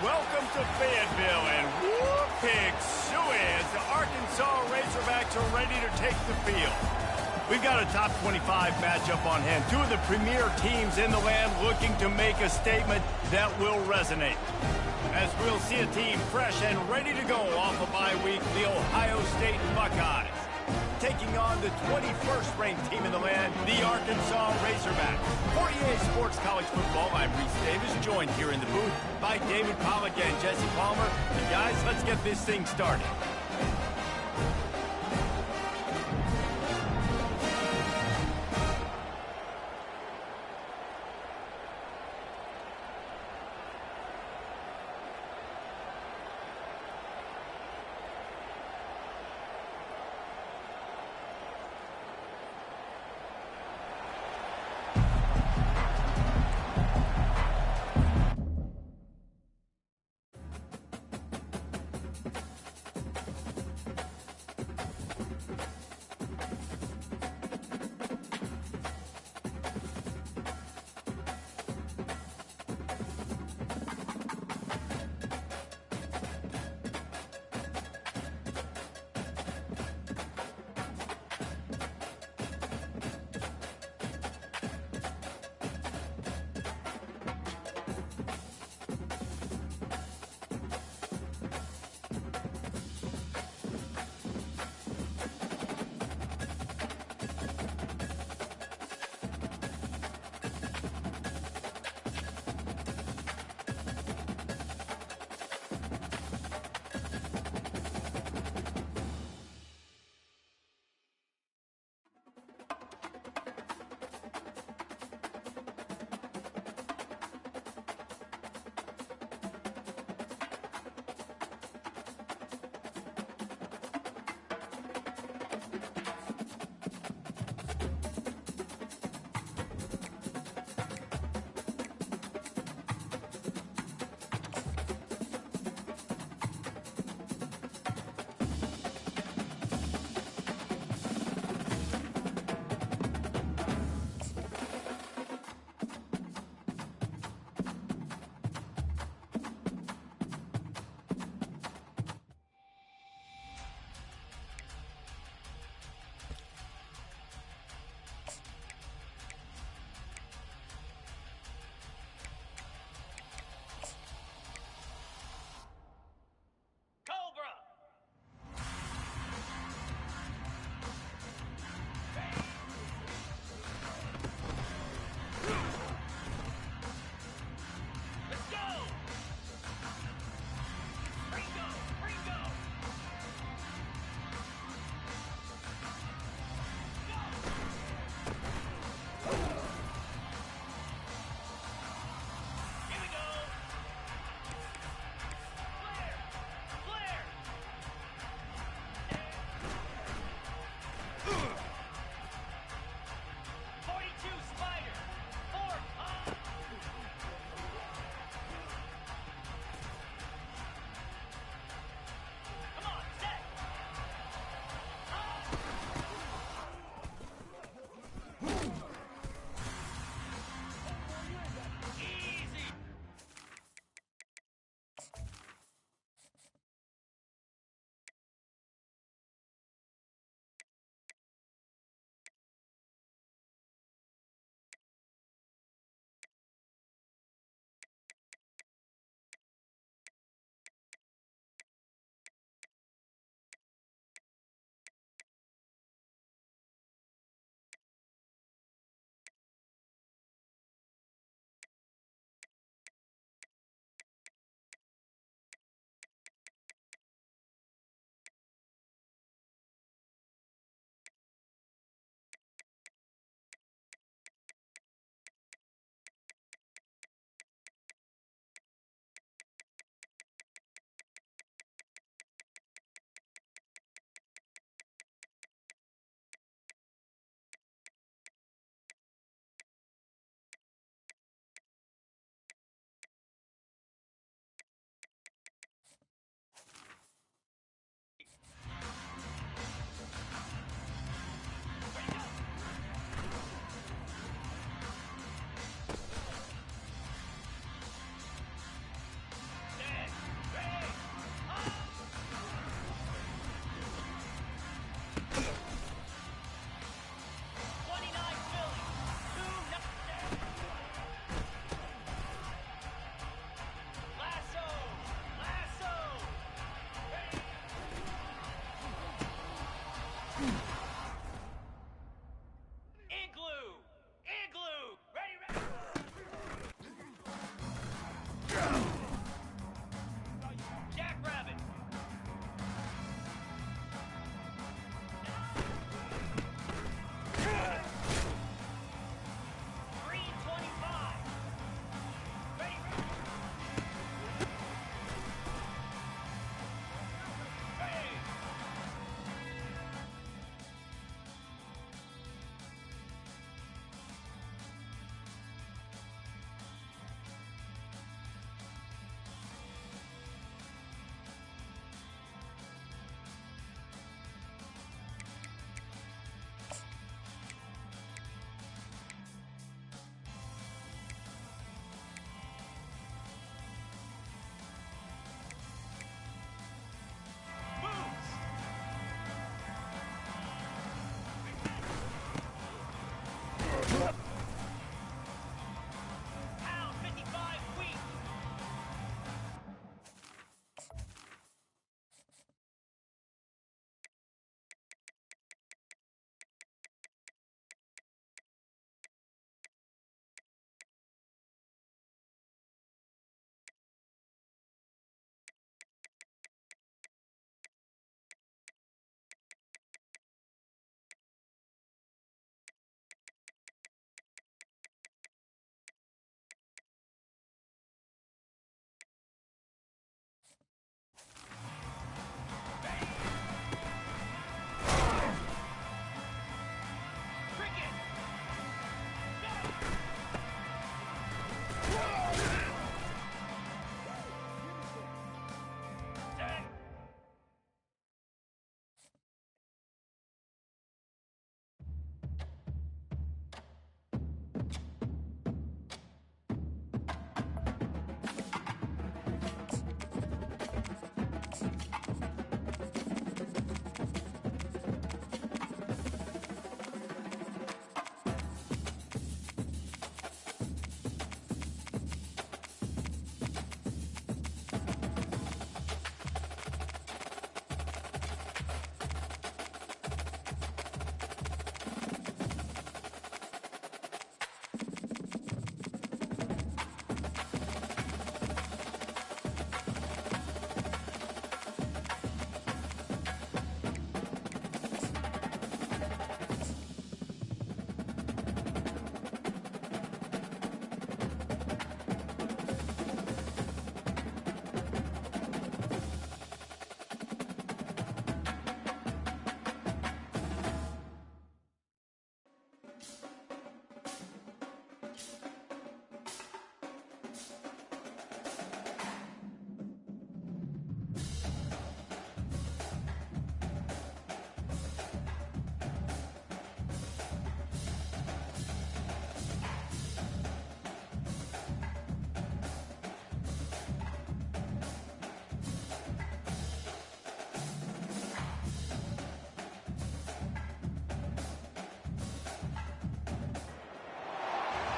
Welcome to Fayetteville, and whoop, pig suey as the Arkansas Razorbacks are ready to take the field. We've got a top 25 matchup on hand. Two of the premier teams in the land looking to make a statement that will resonate. As we'll see a team fresh and ready to go off a bye week, the Ohio State Buckeyes, taking on the 21st ranked team in the land, the Arkansas Razorbacks. For EA Sports College Football, I'm Reese Davis, joined here in the booth by David Pollack and Jesse Palmer. And guys, let's get this thing started.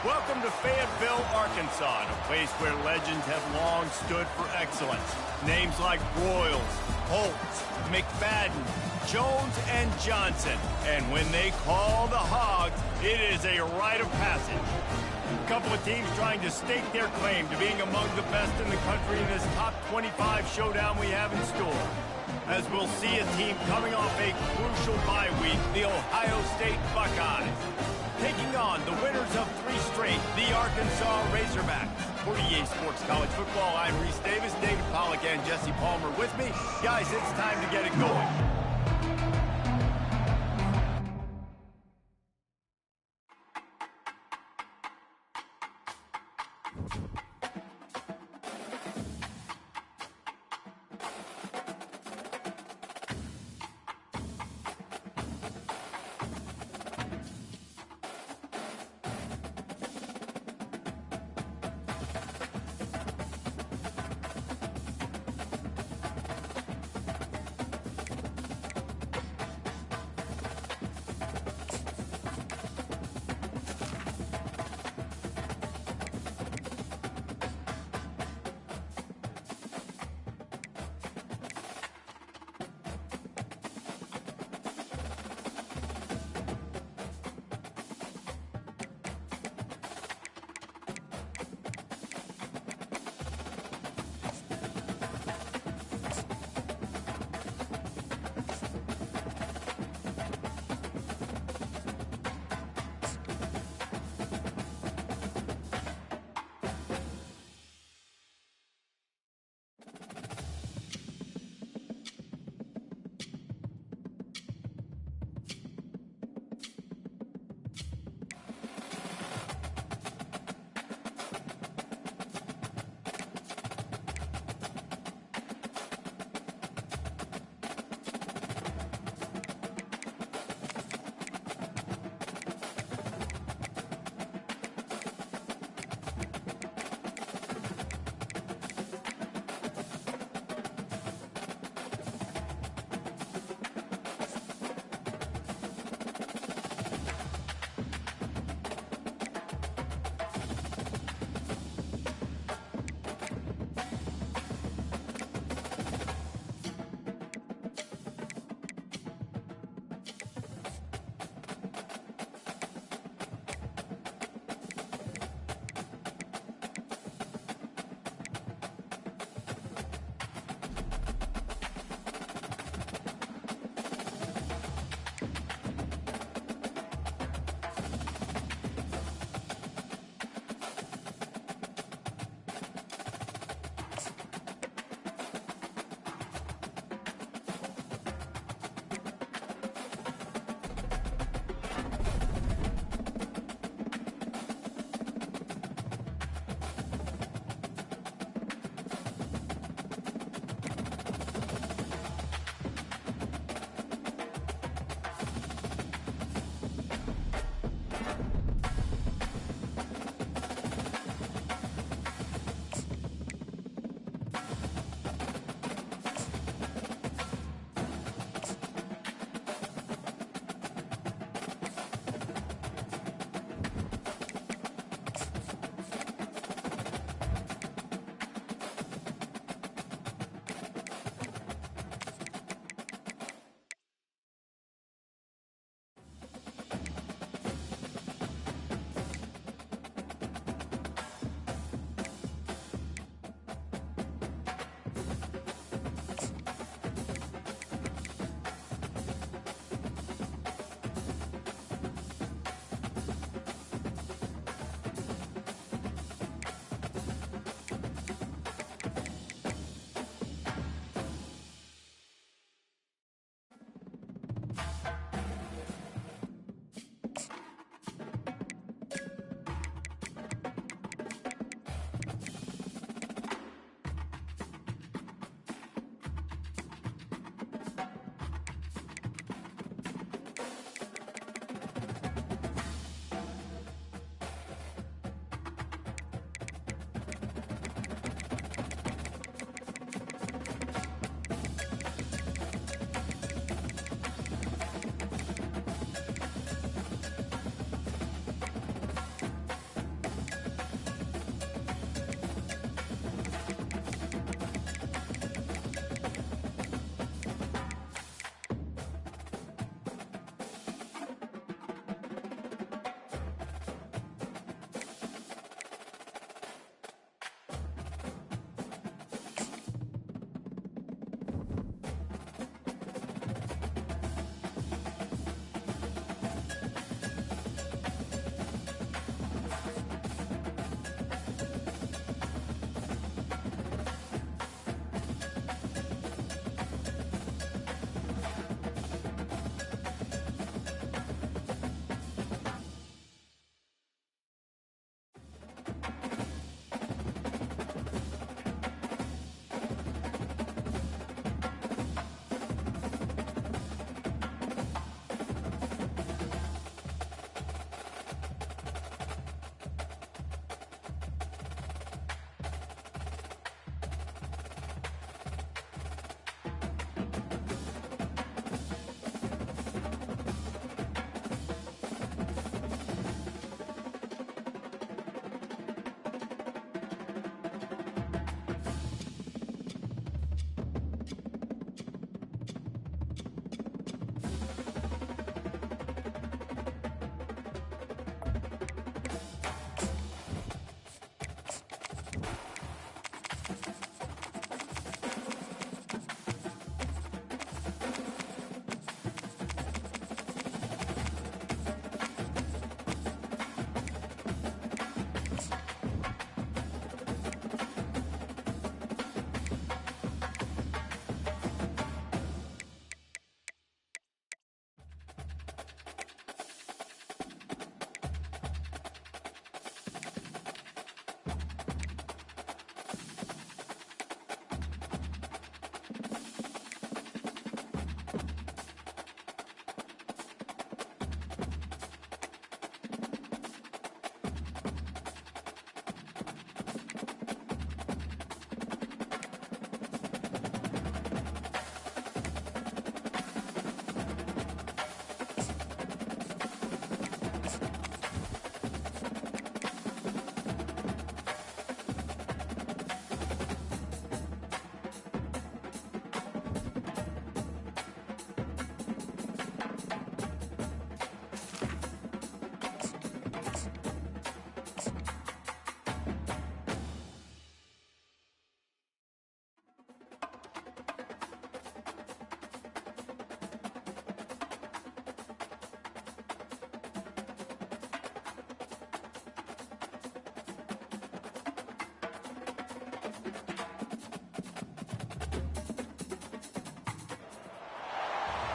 Welcome to Fayetteville, Arkansas, a place where legends have long stood for excellence. Names like Broyles, Holtz, McFadden, Jones, and Johnson. And when they call the Hogs, it is a rite of passage. A couple of teams trying to stake their claim to being among the best in the country in this top 25 showdown we have in store. As we'll see a team coming off a crucial bye week, the Ohio State Buckeyes, taking on the winners of 3 straight, the Arkansas Razorbacks. For EA Sports College Football, I'm Reese Davis, David Pollack, and Jesse Palmer with me. Guys, it's time to get it going.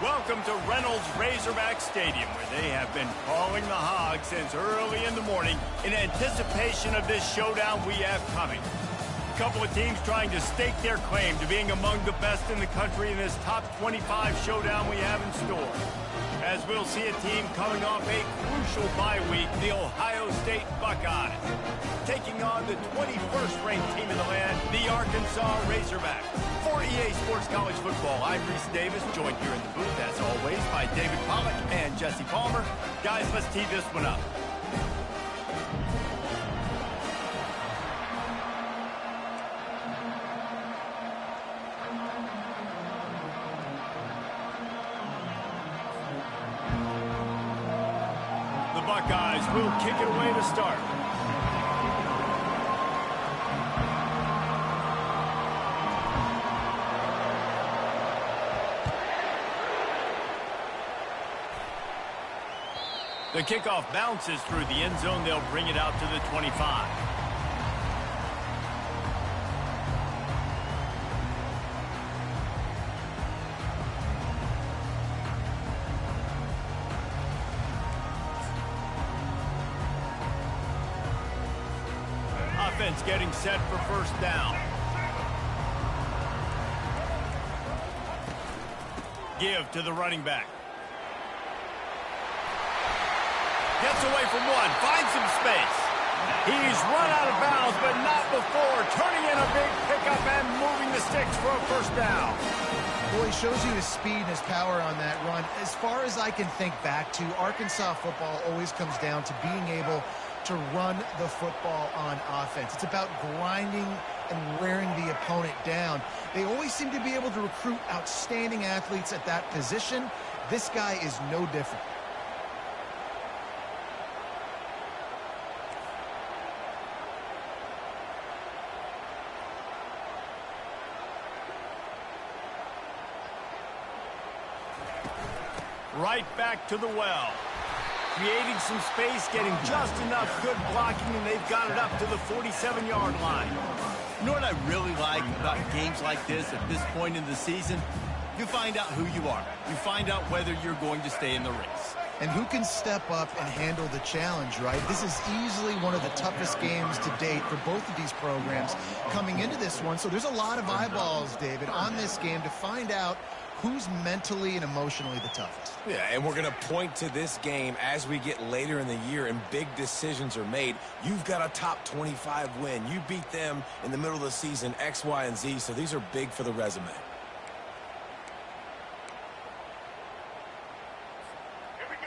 Welcome to Reynolds Razorback Stadium, where they have been calling the Hogs since early in the morning in anticipation of this showdown we have coming. A couple of teams trying to stake their claim to being among the best in the country in this top 25 showdown we have in store. As we'll see a team coming off a crucial bye week, the Ohio State Buckeyes, taking on the 21st ranked team in the land, the Arkansas Razorbacks. For EA Sports College Football, I'm Reese Davis, joined here in the booth, as always, by David Pollack and Jesse Palmer. Guys, let's tee this one up. The Buckeyes will kick it away to start. The kickoff bounces through the end zone. They'll bring it out to the 25. Offense getting set for first down. Give to the running back. Gets away from one, finds some space. He's run out of bounds, but not before turning in a big pickup and moving the sticks for a first down. Boy, he shows you his speed and his power on that run. As far as I can think back to, Arkansas football always comes down to being able to run the football on offense. It's about grinding and wearing the opponent down. They always seem to be able to recruit outstanding athletes at that position. This guy is no different. Right back to the well. Creating some space, getting just enough good blocking, and they've got it up to the 47-yard line. You know what I really like about games like this at this point in the season? You find out who you are. You find out whether you're going to stay in the race. And who can step up and handle the challenge, right? This is easily one of the toughest games to date for both of these programs coming into this one. So there's a lot of eyeballs, David, on this game to find out who's mentally and emotionally the toughest. Yeah, and we're going to point to this game as we get later in the year and big decisions are made. You've got a top 25 win. You beat them in the middle of the season, X, Y, and Z, so these are big for the resume.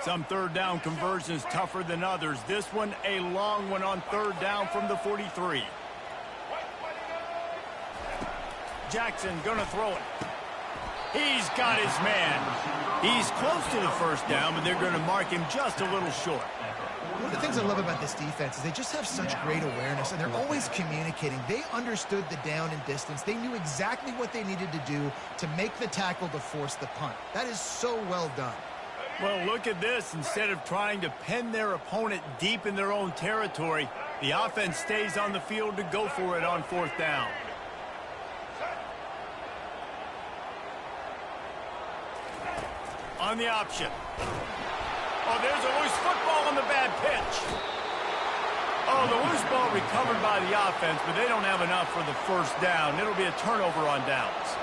Some third down conversions tougher than others. This one, a long one on third down from the 43. Jackson gonna throw it. He's got his man. He's close to the first down, but they're going to mark him just a little short. One of the things I love about this defense is they just have such great awareness, and they're always communicating. They understood the down and distance. They knew exactly what they needed to do to make the tackle to force the punt. That is so well done. Well, look at this. Instead of trying to pin their opponent deep in their own territory, the offense stays on the field to go for it on fourth down. On the option. Oh, there's a loose football on the bad pitch. Oh, the loose ball recovered by the offense, but they don't have enough for the first down. It'll be a turnover on downs.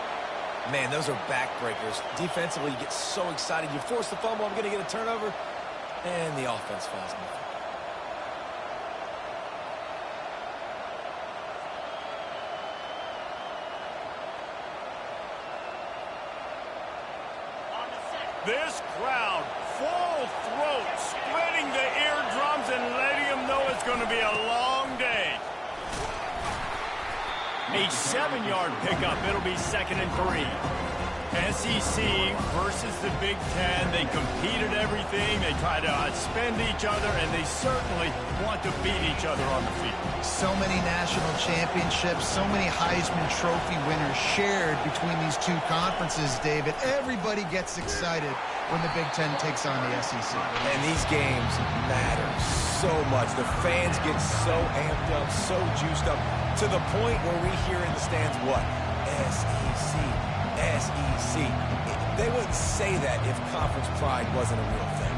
Man, those are backbreakers. Defensively, you get so excited. You force the fumble, I'm going to get a turnover, and the offense falls moving. This crowd, full throat, splitting the eardrums and letting them know it's going to be a long day. A 7-yard pickup. It'll be 2nd and 3. SEC versus the Big Ten. They compete at everything. They try to outspend each other, and they certainly want to beat each other on the field. So many national championships, so many Heisman Trophy winners shared between these two conferences, David. Everybody gets excited when the Big Ten takes on the SEC. And these games matter so much. The fans get so amped up, so juiced up, to the point where we hear in the stands what? SEC. SEC. they wouldn't say that if conference pride wasn't a real thing.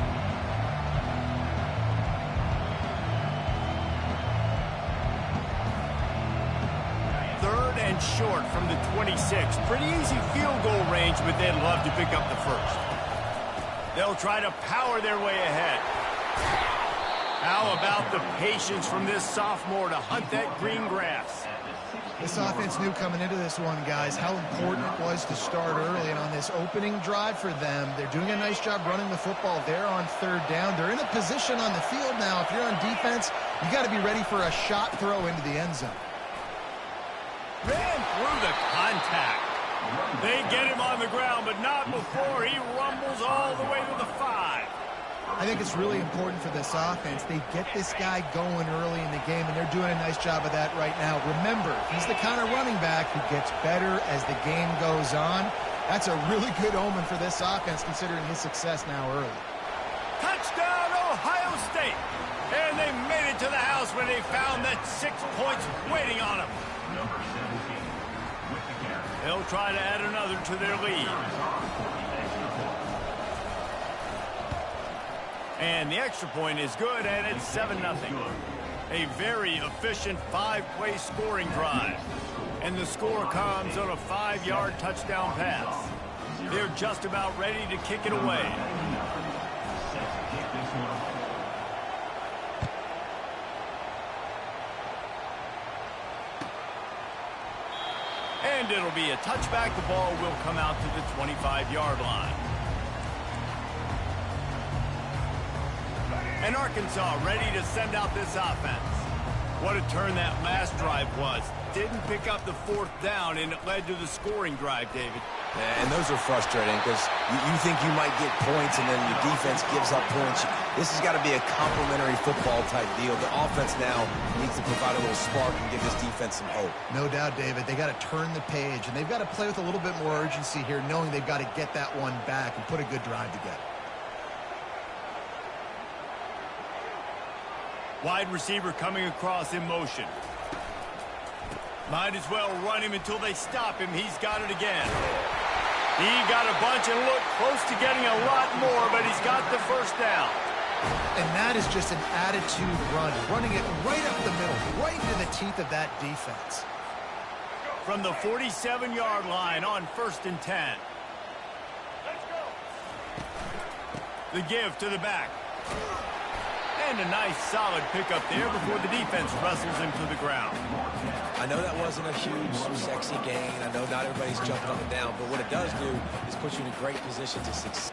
Third and short from the 26. Pretty easy field goal range, but they'd love to pick up the first. They'll try to power their way ahead. How about the patience from this sophomore to hunt that green grass? This offense knew coming into this one, guys, how important it was to start early. And on this opening drive for them, they're doing a nice job running the football. They're on third down. They're in a position on the field now. If you're on defense, you got to be ready for a shot throw into the end zone. Ran through the contact. They get him on the ground, but not before he rumbles all the way to the 5. I think it's really important for this offense. They get this guy going early in the game, and they're doing a nice job of that right now. Remember, he's the kind of running back who gets better as the game goes on. That's a really good omen for this offense, considering his success now early. Touchdown, Ohio State! And they made it to the house when they found that 6 points waiting on them. They'll try to add another to their lead. And the extra point is good, and it's 7-0. A very efficient 5-play scoring drive. And the score comes on a 5-yard touchdown pass. They're just about ready to kick it away. And it'll be a touchback. The ball will come out to the 25-yard line. And Arkansas ready to send out this offense. What a turn that last drive was. Didn't pick up the 4th down, and it led to the scoring drive, David. And those are frustrating because you think you might get points and then your defense gives up points. This has got to be a complementary football type deal. The offense now needs to provide a little spark and give this defense some hope. No doubt, David. They got to turn the page, and they've got to play with a little bit more urgency here, knowing they've got to get that one back and put a good drive together. Wide receiver coming across in motion. Might as well run him until they stop him. He's got it again. He got a bunch and looked close to getting a lot more, but he's got the first down. And that is just an attitude run, running it right up the middle, right into the teeth of that defense. From the 47-yard line on 1st and 10. Let's go. The give to the back. And a nice solid pickup there before the defense wrestles him to the ground. I know that wasn't a huge, sexy gain. I know not everybody's jumping up and down, but what it does do is put you in a great position to succeed.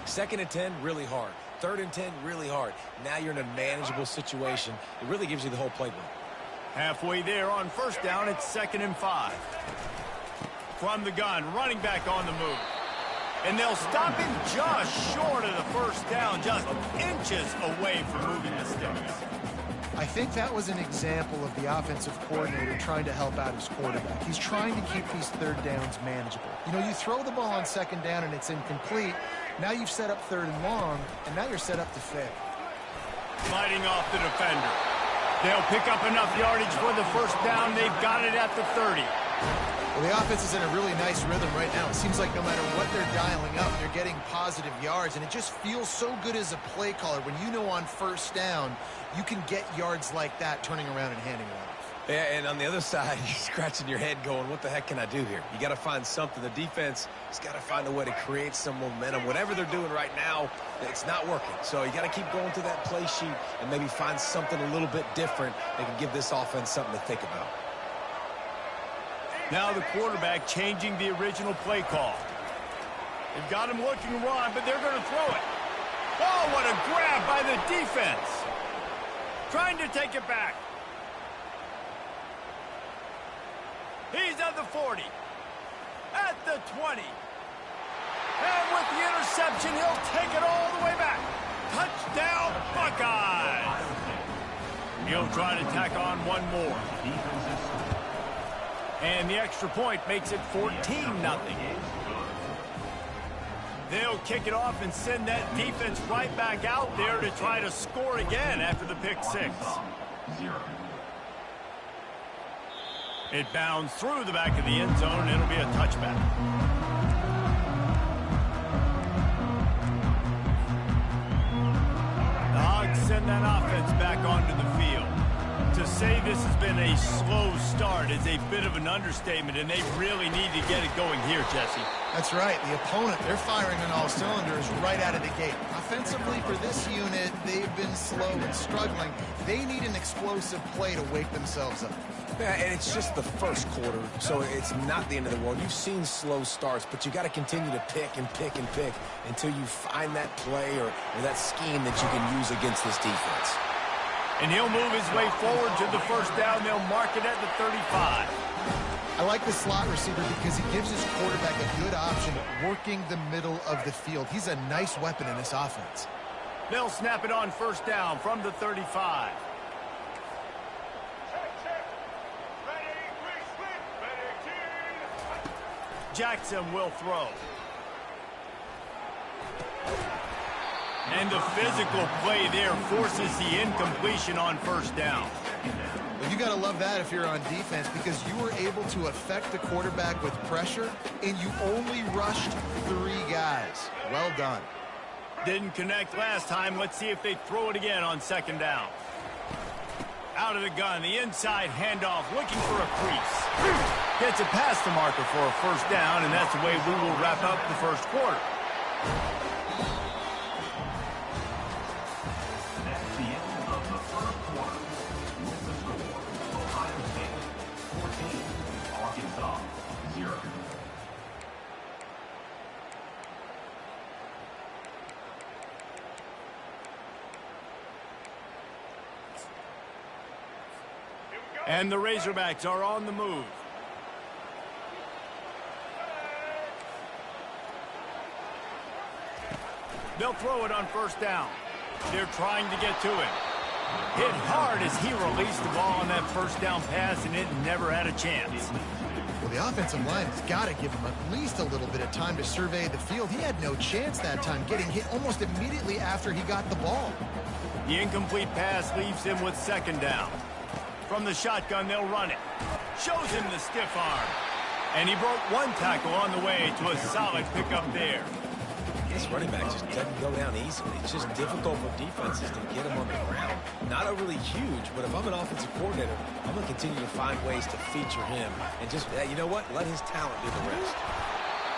Second and 10, really hard. 3rd and 10, really hard. Now you're in a manageable situation. It really gives you the whole playbook. Halfway there on 1st down, it's 2nd and 5. From the gun, running back on the move. And they'll stop him just short of the 1st down, just inches away from moving the sticks. I think that was an example of the offensive coordinator trying to help out his quarterback. He's trying to keep these 3rd downs manageable. You know, you throw the ball on 2nd down and it's incomplete. Now you've set up 3rd and long, and now you're set up to fail. Sliding off the defender. They'll pick up enough yardage for the 1st down. They've got it at the 30. Well, the offense is in a really nice rhythm right now. It seems like no matter what they're dialing up, they're getting positive yards, and it just feels so good as a play caller when you know on 1st down you can get yards like that turning around and handing it off. Yeah, and on the other side, you're scratching your head going, what the heck can I do here? You got to find something. The defense has got to find a way to create some momentum. Whatever they're doing right now, it's not working. So you got to keep going through that play sheet and maybe find something a little bit different that can give this offense something to think about. Now the quarterback changing the original play call. They've got him looking to run, but they're going to throw it. Oh, what a grab by the defense. Trying to take it back. He's at the 40. At the 20. And with the interception, he'll take it all the way back. Touchdown, Buckeyes. He'll try to tack on one more. And the extra point makes it 14-0. They'll kick it off and send that defense right back out there to try to score again after the pick six. It bounds through the back of the end zone, and it'll be a touchback. The Hogs send that offense back onto the field. To say this has been a slow start is a bit of an understatement, and they really need to get it going here, Jesse. That's right. The opponent, they're firing on all cylinders right out of the gate. Offensively, for this unit, they've been slow and struggling. They need an explosive play to wake themselves up. Yeah, and it's just the first quarter, so it's not the end of the world. You've seen slow starts, but you got to continue to pick and pick and pick until you find that play or that scheme that you can use against this defense. And he'll move his way forward to the first down. They'll mark it at the 35. I like the slot receiver because he gives his quarterback a good option working the middle of the field. He's a nice weapon in this offense. They'll snap it on first down from the 35. Jackson will throw. And the physical play there forces the incompletion on first down. Well, you got to love that if you're on defense because you were able to affect the quarterback with pressure, and you only rushed 3 guys. Well done. Didn't connect last time. Let's see if they throw it again on second down. Out of the gun, the inside handoff, looking for a crease. Gets it past the marker for a first down, and that's the way we will wrap up the first quarter. That's the end of the first quarter. With the score, Ohio State 14, Arkansas 0. And the Razorbacks are on the move. They'll throw it on first down. They're trying to get to him. Hit hard as he released the ball on that first down pass, and it never had a chance. Well, the offensive line has got to give him at least a little bit of time to survey the field. He had no chance that time, getting hit almost immediately after he got the ball. The incomplete pass leaves him with second down. From the shotgun, they'll run it. Shows him the stiff arm. And he broke one tackle on the way to a solid pickup there. This running back just doesn't go down easily. It's just difficult for defenses to get him on the ground. Not overly huge, but if I'm an offensive coordinator, I'm going to continue to find ways to feature him. And just, you know what? Let his talent do the rest.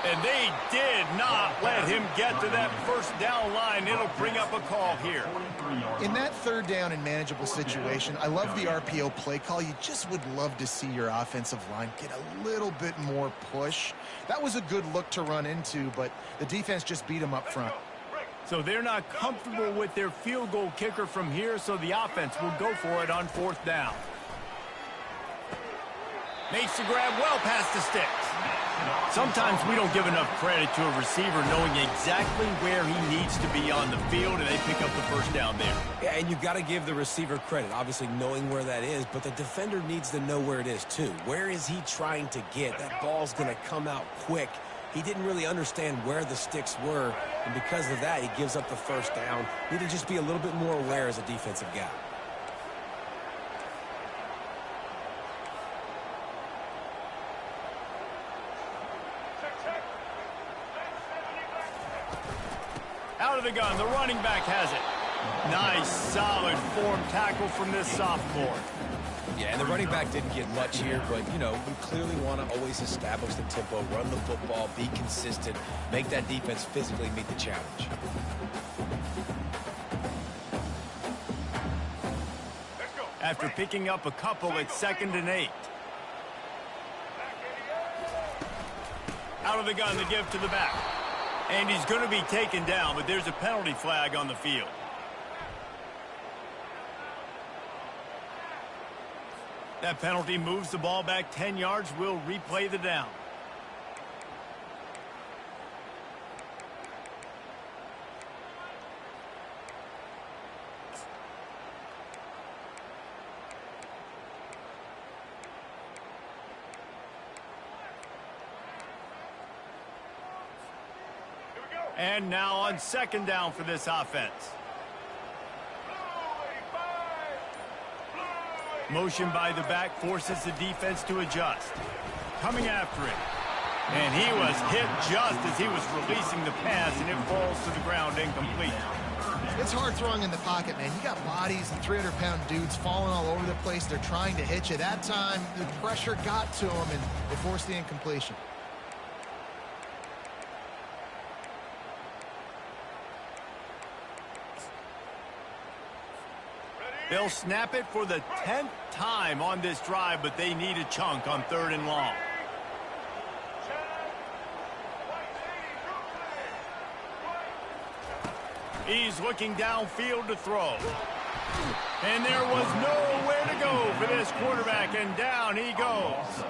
And they did not let him get to that first down line. It'll bring up a call here. In that third down and manageable situation, I love the RPO play call. You just would love to see your offensive line get a little bit more push. That was a good look to run into, but the defense just beat him up front. So they're not comfortable with their field goal kicker from here, so the offense will go for it on fourth down. Makes the grab well past the sticks. Sometimes we don't give enough credit to a receiver knowing exactly where he needs to be on the field, and they pick up the first down there. Yeah, and you've got to give the receiver credit, obviously knowing where that is, but the defender needs to know where it is too. Where is he trying to get? That ball's going to come out quick. He didn't really understand where the sticks were, and because of that, he gives up the first down. Need to just be a little bit more aware as a defensive guy. Out of the gun, the running back has it. Nice, solid form tackle from this sophomore. Yeah, and the running back didn't get much here, but, you know, you clearly want to always establish the tempo, run the football, be consistent, make that defense physically meet the challenge. After picking up a couple, it's 2nd and 8. Out of the gun, the give to the back. And he's going to be taken down, but there's a penalty flag on the field. That penalty moves the ball back 10 yards. We'll replay the down. And now on second down for this offense. Motion by the back forces the defense to adjust. Coming after him. And he was hit just as he was releasing the pass, and it falls to the ground incomplete. It's hard throwing in the pocket, man. You got bodies and 300-pound dudes falling all over the place. They're trying to hit you. That time, the pressure got to him, and they forced the incompletion. They'll snap it for the 10th time on this drive, but they need a chunk on 3rd and long. He's looking downfield to throw. And there was nowhere to go for this quarterback, and down he goes.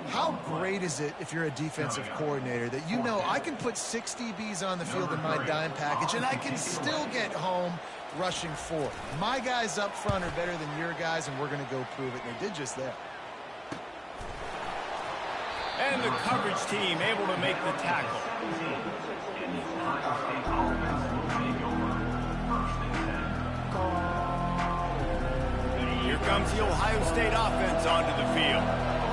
How great is it if you're a defensive coordinator that you know I can put 6 DBs on the field in my dime package and I can still get home rushing 4. My guys up front are better than your guys, and we're going to go prove it, and they did just that. And the coverage team able to make the tackle. Here comes the Ohio State offense onto the field.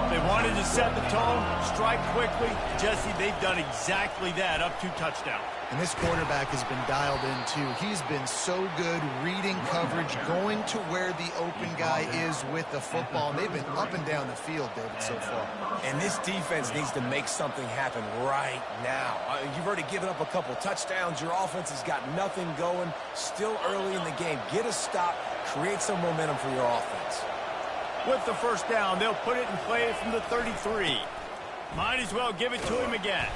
They wanted to set the tone, strike quickly. Jesse, they've done exactly that, up 2 touchdowns. And this quarterback has been dialed in, too. He's been so good reading coverage, going to where the open guy is with the football. And they've been up and down the field, David, so far. And this defense needs to make something happen right now. You've already given up a couple touchdowns. Your offense has got nothing going. Still early in the game. Get a stop. Create some momentum for your offense. With the first down, they'll put it in play from the 33. Might as well give it to him again.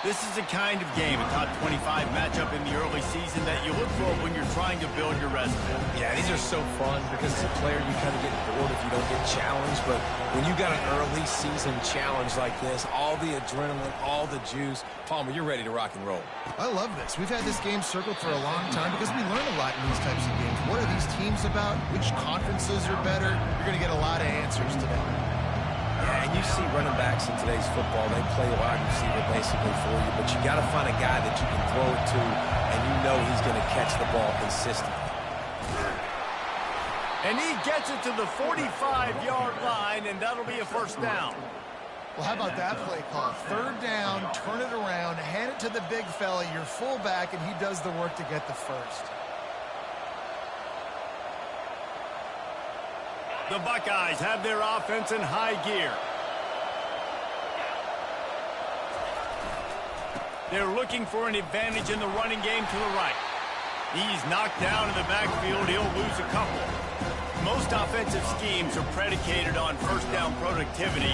This is the kind of game, a top 25 matchup in the early season, that you look for when you're trying to build your resume. Yeah, these are so fun because as a player, you kind of get bored if you don't get challenged. But when you got an early season challenge like this, all the adrenaline, all the juice, Palmer, you're ready to rock and roll. I love this. We've had this game circled for a long time because we learn a lot in these types of games. What are these teams about? Which conferences are better? You're going to get a lot of answers today. Yeah, and you see running backs in today's football, they play a wide receiver basically for you, but you got to find a guy that you can throw it to, and you know he's going to catch the ball consistently. And he gets it to the 45-yard line, and that'll be a first down. Well, how about that play call? 3rd down, turn it around, hand it to the big fella, your fullback, and he does the work to get the first. The Buckeyes have their offense in high gear. They're looking for an advantage in the running game to the right. He's knocked down in the backfield. He'll lose a couple. Most offensive schemes are predicated on first down productivity.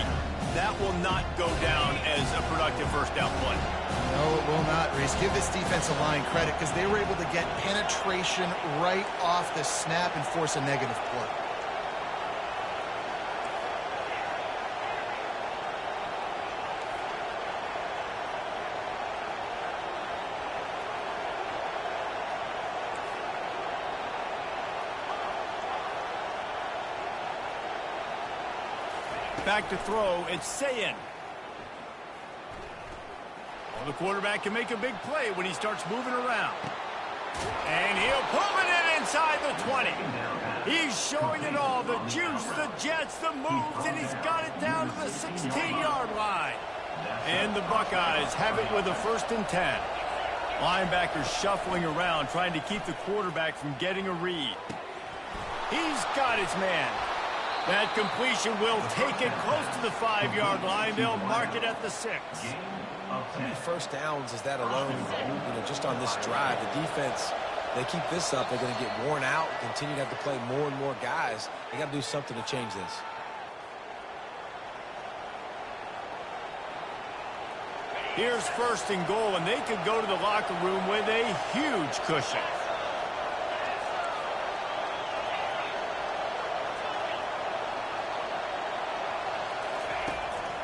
That will not go down as a productive first down play. No, it will not, Reese. Give this defensive line credit because they were able to get penetration right off the snap and force a negative play. Back to throw, it's Sayin. Well, the quarterback can make a big play when he starts moving around. And he'll pull it in inside the 20. He's showing it all, the juice, the jets, the moves, and he's got it down to the 16-yard line. And the Buckeyes have it with a 1st and 10. Linebackers shuffling around, trying to keep the quarterback from getting a read. He's got his man. That completion will take it close to the 5-yard line. They'll mark it at the 6. How many first downs is that alone, just on this drive? The defense, they keep this up, they're going to get worn out, continue to have to play more and more guys. They got to do something to change this. Here's first and goal, and they could go to the locker room with a huge cushion.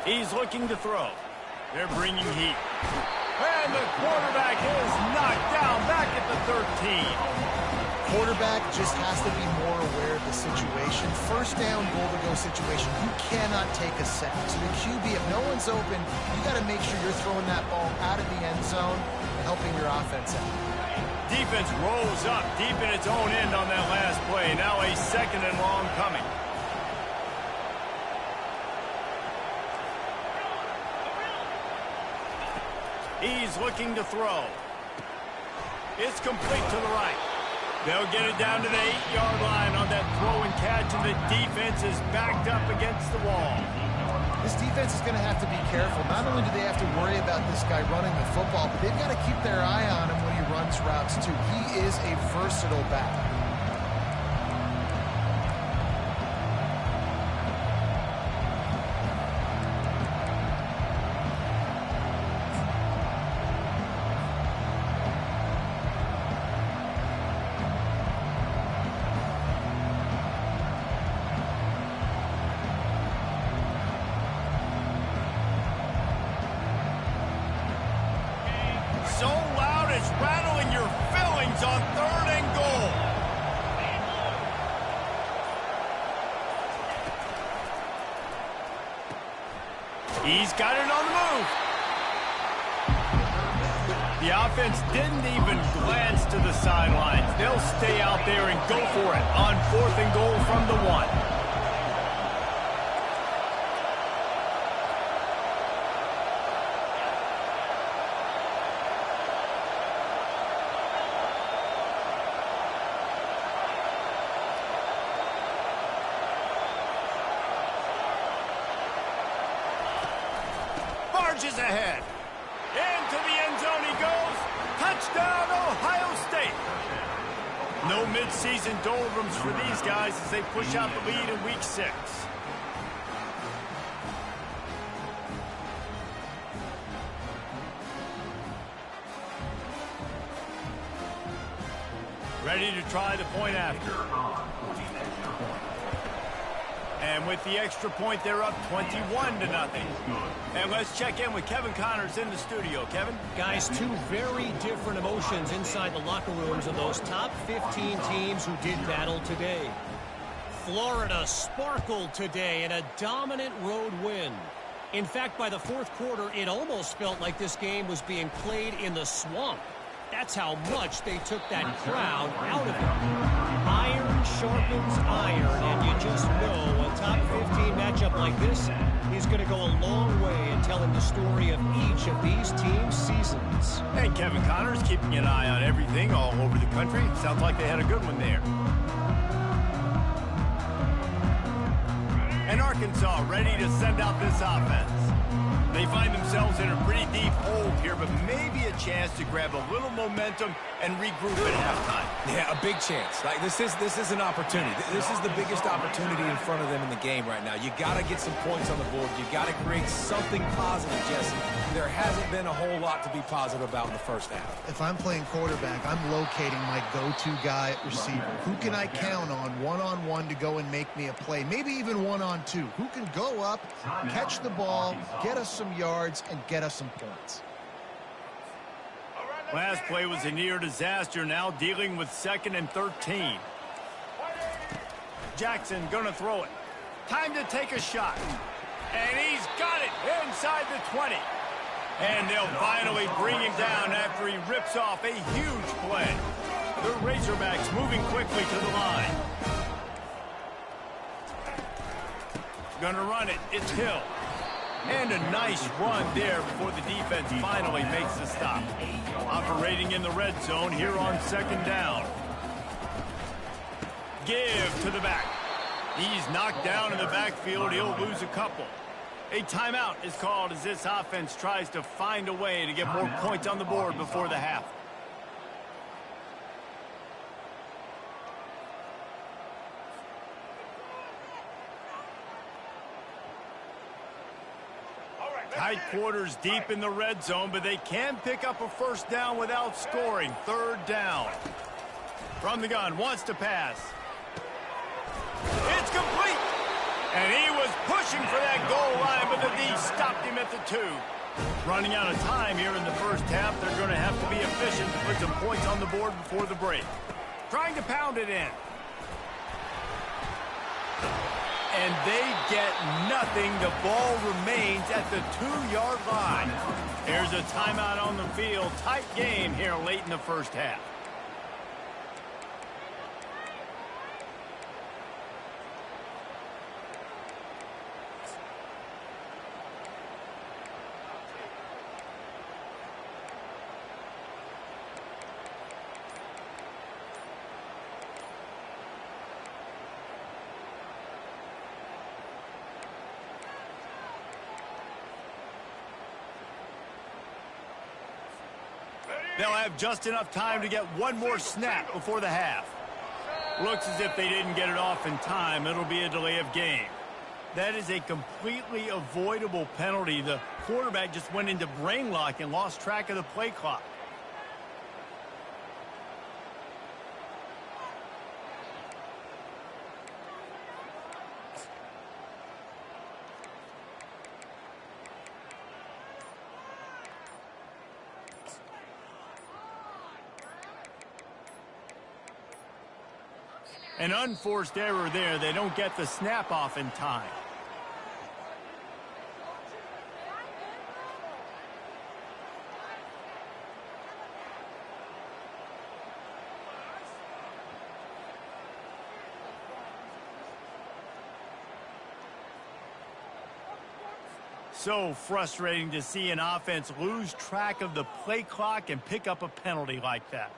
He's looking to throw. They're bringing heat. And the quarterback is knocked down back at the 13. Quarterback just has to be more aware of the situation. First down, goal-to-go situation. You cannot take a sack. So the QB, if no one's open, you got to make sure you're throwing that ball out of the end zone and helping your offense out. Defense rolls up deep in its own end on that last play. Now a second and long coming. He's looking to throw. It's complete to the right. They'll get it down to the 8-yard line on that throw and catch, and the defense is backed up against the wall. This defense is going to have to be careful. Not only do they have to worry about this guy running the football, but they've got to keep their eye on him when he runs routes, too. He is a versatile back. So loud it's rattling your fillings on third and goal. He's got it on the move. The offense didn't even glance to the sidelines. They'll stay out there and go for it on fourth and goal from the 1. Barges ahead. Into the end zone he goes. Touchdown, Ohio State. No midseason doldrums for these guys as they push out the lead in week 6. Ready to try the point after. And with the extra point, they're up 21-0. And let's check in with Kevin Connors in the studio. Kevin? Guys, two very different emotions inside the locker rooms of those top 15 teams who did battle today. Florida sparkled today in a dominant road win. In fact, by the fourth quarter, it almost felt like this game was being played in the swamp. That's how much they took that crowd out of it. Iron sharpens iron, and you just know a top 15 matchup like this is going to go a long way in telling the story of each of these teams' seasons. And Kevin Connors keeping an eye on everything all over the country. Sounds like they had a good one there. And Arkansas ready to send out this offense. They find themselves in a pretty deep hole here, but maybe a chance to grab a little momentum and regroup at halftime. Yeah, a big chance. Like this is an opportunity. This is the biggest opportunity in front of them in the game right now. You got to get some points on the board. You got to create something positive, Jesse. There hasn't been a whole lot to be positive about in the first half. If I'm playing quarterback, I'm locating my go-to guy at receiver. Who can I count on one-on-one to go and make me a play? Maybe even one-on-two. Who can go up, catch the ball, get us some yards, and get us some points? Last play was a near disaster, now dealing with 2nd and 13. Jackson gonna throw it. Time to take a shot. And he's got it inside the 20. And they'll finally bring him down after he rips off a huge play. The Razorbacks moving quickly to the line. Gonna run it. It's Hill. And a nice run there before the defense finally makes the stop. Operating in the red zone here on 2nd down. Give to the back. He's knocked down in the backfield. He'll lose a couple. A timeout is called as this offense tries to find a way to get more points on the board before the half. Tight quarters deep in the red zone, but they can pick up a first down without scoring. Third down. From the gun, wants to pass. It's complete. And he was pushing for that goal line, but the D stopped him at the 2. Running out of time here in the first half. They're going to have to be efficient to put some points on the board before the break. Trying to pound it in. And they get nothing. The ball remains at the 2-yard line. Here's a timeout on the field. Tight game here late in the first half. They'll have just enough time to get one more snap before the half. Looks as if they didn't get it off in time. It'll be a delay of game. That is a completely avoidable penalty. The quarterback just went into brain lock and lost track of the play clock. An unforced error there. They don't get the snap off in time. So frustrating to see an offense lose track of the play clock and pick up a penalty like that.